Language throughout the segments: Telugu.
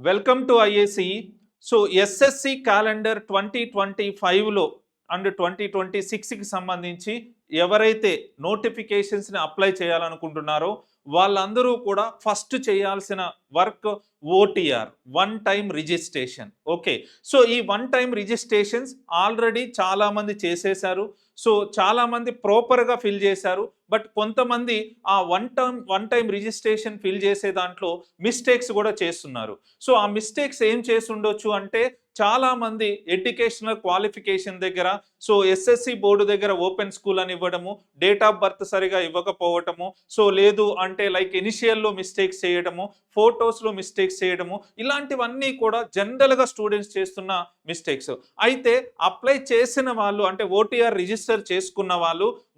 Welcome to IAC. So SSC calendar 2025లో అండ్ 2026కి సంబంధించి ఎవరైతే నోటిఫికేషన్స్ని అప్లై చేయాలనుకుంటున్నారో వాళ్ళందరూ కూడా ఫస్ట్ చేయాల్సిన work OTR, one time registration. Okay, so ఈ వన్ టైం రిజిస్ట్రేషన్స్ ఆల్రెడీ చాలామంది చేసేశారు. సో చాలామంది ప్రాపర్గా ఫిల్ చేశారు. బట్ కొంతమంది ఆ వన్ టైం రిజిస్ట్రేషన్ ఫిల్ చేసే దాంట్లో మిస్టేక్స్ కూడా చేస్తున్నారు. సో ఆ మిస్టేక్స్ ఏం చేసి ఉండొచ్చు అంటే, చాలామంది ఎడ్యుకేషనల్ క్వాలిఫికేషన్ దగ్గర, సో ఎస్ఎస్సి బోర్డు దగ్గర ఓపెన్ స్కూల్ అని ఇవ్వడము, డేట్ ఆఫ్ బర్త్ సరిగా ఇవ్వకపోవటము, సో లేదు అంటే లైక్ ఇనిషియల్లో మిస్టేక్స్ చేయడము, ఫోటోస్లో మిస్టేక్స్ చేయడము, ఇలాంటివన్నీ కూడా జనరల్గా స్టూడెంట్స్ చేస్తున్న మిస్టేక్స్. అయితే అప్లై చేసిన వాళ్ళు అంటే ఓటీఆర్ రిజిస్టర్ చేసుకున్న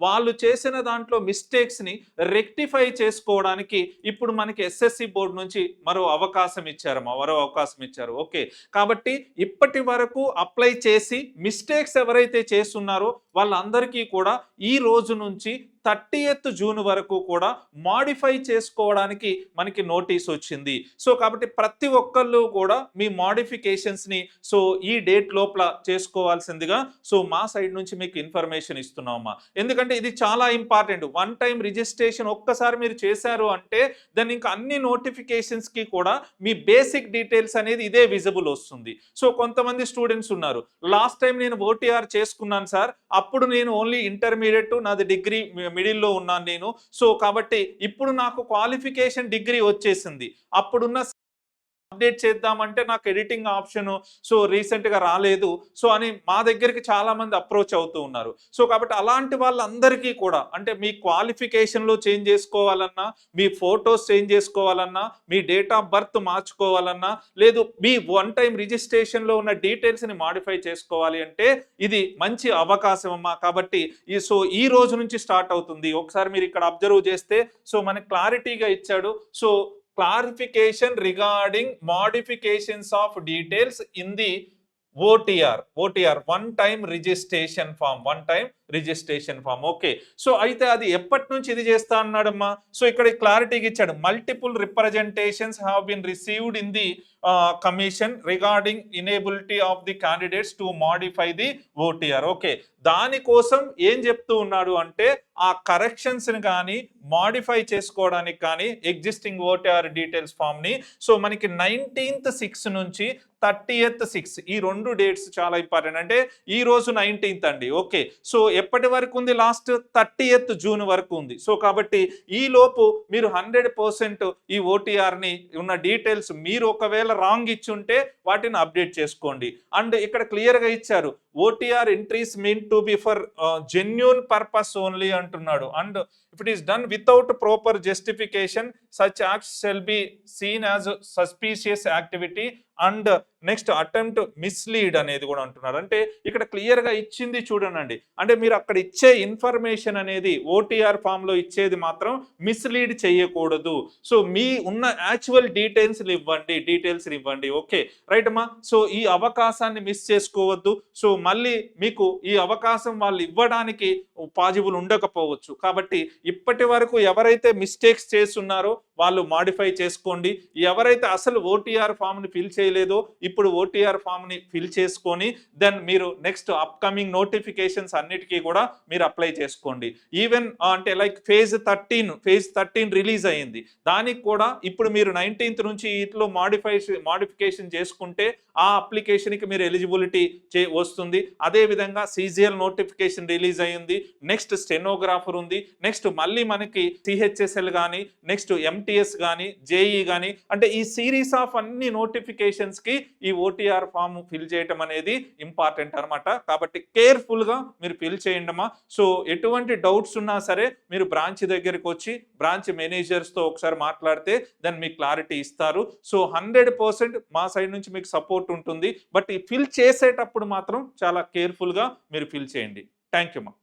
వాళ్ళు చేసిన దాంట్లో మిస్టేక్స్ని రెక్టిఫై చేసుకోవడానికి ఇప్పుడు మనకి ఎస్ఎస్సి బోర్డు నుంచి మరో అవకాశం ఇచ్చారు. ఓకే, కాబట్టి ఇప్పటి వరకు అప్లై చేసి మిస్టేక్స్ ఎవరైతే చేస్తున్నారో వాళ్ళందరికీ కూడా ఈ రోజు నుంచి 30th జూన్ వరకు కూడా మాడిఫై చేసుకోవడానికి మనకి నోటీస్ వచ్చింది. సో కాబట్టి ప్రతి ఒక్కళ్ళు కూడా మీ మాడిఫికేషన్స్ని సో ఈ డేట్ లోపల చేసుకోవాల్సిందిగా సో మా సైడ్ నుంచి మీకు ఇన్ఫర్మేషన్ ఇస్తున్నామా. ఎందుకంటే ఇది చాలా ఇంపార్టెంట్. వన్ టైం రిజిస్ట్రేషన్ ఒక్కసారి మీరు చేశారు అంటే దాన్ని ఇంకా అన్ని నోటిఫికేషన్స్కి కూడా మీ బేసిక్ డీటెయిల్స్ అనేది ఇదే విజిబుల్ వస్తుంది. సో కొంతమంది స్టూడెంట్స్ ఉన్నారు, లాస్ట్ టైం నేను ఓటీఆర్ చేసుకున్నాను సార్, అప్పుడు నేను ఓన్లీ ఇంటర్మీడియట్, నాది డిగ్రీ మిడిల్లో ఉన్నాను నేను. సో కాబట్టి ఇప్పుడు నాకు క్వాలిఫికేషన్ డిగ్రీ వచ్చేసింది, అప్పుడున్న అప్డేట్ చేద్దామంటే నాకు ఎడిటింగ్ ఆప్షన్ సో రీసెంట్గా రాలేదు సో అని మా దగ్గరికి చాలామంది అప్రోచ్ అవుతూ ఉన్నారు. సో కాబట్టి అలాంటి వాళ్ళందరికీ కూడా అంటే మీ క్వాలిఫికేషన్లో చేంజ్ చేసుకోవాలన్నా, మీ ఫొటోస్ చేంజ్ చేసుకోవాలన్నా, మీ డేట్ ఆఫ్ బర్త్ మార్చుకోవాలన్నా, లేదు మీ వన్ టైం రిజిస్ట్రేషన్లో ఉన్న డీటెయిల్స్ని మాడిఫై చేసుకోవాలి అంటే ఇది మంచి అవకాశం అమ్మా. కాబట్టి ఈ రోజు నుంచి స్టార్ట్ అవుతుంది. ఒకసారి మీరు ఇక్కడ అబ్జర్వ్ చేస్తే సో మనకి క్లారిటీగా ఇచ్చాడు. So clarification regarding modifications of details in the OTR, one time registration form. Okay, so అయితే అది ఎప్పటి నుంచి ఇది చేస్తా అన్నాడమ్మా. సో ఇక్కడ క్లారిటీగా ఇచ్చాడు, multiple representations have been received in the commission regarding inability of the candidates to modify the OTR. Okay, దానికోసం ఏం చెప్తూ ఉన్నాడు అంటే ఆ కరెక్షన్స్ని కానీ మాడిఫై చేసుకోవడానికి కానీ ఎగ్జిస్టింగ్ ఓటీఆర్ డీటెయిల్స్ ఫామ్ని సో మనకి 19th 6 నుంచి 30th 6 ఈ రెండు డేట్స్ చాలా ఇంపార్టెంట్. అంటే ఈ రోజు 19th అండి. ఓకే, సో ఎప్పటి వరకు ఉంది? లాస్ట్ 30th జూన్ వరకు ఉంది. సో కాబట్టి ఈ లోపు మీరు 100% ఈ ఓటీఆర్ని ఉన్న డీటెయిల్స్ మీరు ఒకవేళ రాంగ్ ఇచ్చుంటే వాటిని అప్డేట్ చేసుకోండి. అండ్ ఇక్కడ క్లియర్గా ఇచ్చారు, OTR entries mean to be for genuine purpose only అంటున్నాడు. And if it is done without proper justification, such acts shall be seen as suspicious activity and next attempt mislead అనేది కూడా అంటున్నారు. అంటే ఇక్కడ క్లియర్గా ఇచ్చింది చూడండి. అంటే మీరు అక్కడ ఇచ్చే ఇన్ఫర్మేషన్ అనేది ఓటీఆర్ ఫామ్లో ఇచ్చేది మాత్రం మిస్లీడ్ చేయకూడదు. సో మీ ఉన్న యాక్చువల్ డీటెయిల్స్ ఇవ్వండి. ఓకే, రైట్ అమ్మా. సో ఈ అవకాశాన్ని మిస్ చేసుకోవద్దు. సో మళ్ళీ మీకు ఈ అవకాశం వాళ్ళు ఇవ్వడానికి పాజిబుల్ ఉండకపోవచ్చు. కాబట్టి ఇప్పటి వరకు ఎవరైతే మిస్టేక్స్ చేస్తున్నారో వాళ్ళు మాడిఫై చేసుకోండి. ఎవరైతే అసలు ఓటీఆర్ ఫామ్ని ఫిల్ చేయలేదో ఇప్పుడు ఓటీఆర్ ఫామ్ని ఫిల్ చేసుకొని దెన్ మీరు నెక్స్ట్ అప్కమింగ్ నోటిఫికేషన్స్ అన్నిటికీ కూడా మీరు అప్లై చేసుకోండి. ఈవెన్ అంటే లైక్ ఫేజ్ 13 రిలీజ్ అయ్యింది, దానికి కూడా ఇప్పుడు మీరు 19th నుంచి ఇట్లో మాడిఫికేషన్ చేసుకుంటే ఆ అప్లికేషన్కి మీరు ఎలిజిబిలిటీ వస్తుంది. అదేవిధంగా సీజీఎల్ నోటిఫికేషన్ రిలీజ్ అయ్యింది, నెక్స్ట్ స్టెనోగ్రాఫర్ ఉంది, నెక్స్ట్ మళ్ళీ మనకి సిహెచ్ఎస్ఎల్ కానీ, నెక్స్ట్ ఎంటీఎస్ కానీ, జేఈ కానీ, అంటే ఈ సిరీస్ ఆఫ్ అన్ని నోటిఫికేషన్స్కి ఈ ఓటీఆర్ ఫామ్ ఫిల్ చేయటం అనేది ఇంపార్టెంట్ అనమాట. కాబట్టి కేర్ఫుల్గా మీరు ఫిల్ చేయండమ్మా. సో ఎటువంటి డౌట్స్ ఉన్నా సరే మీరు బ్రాంచ్ దగ్గరికి వచ్చి బ్రాంచ్ మేనేజర్స్తో ఒకసారి మాట్లాడితే దాన్ని మీకు క్లారిటీ ఇస్తారు. సో 100% మా సైడ్ నుంచి మీకు సపోర్ట్ ఉంటుంది. బట్ ఈ ఫిల్ చేసేటప్పుడు మాత్రం చాలా కేర్ఫుల్గా మీరు ఫిల్ చేయండి. థ్యాంక్ యూ మా.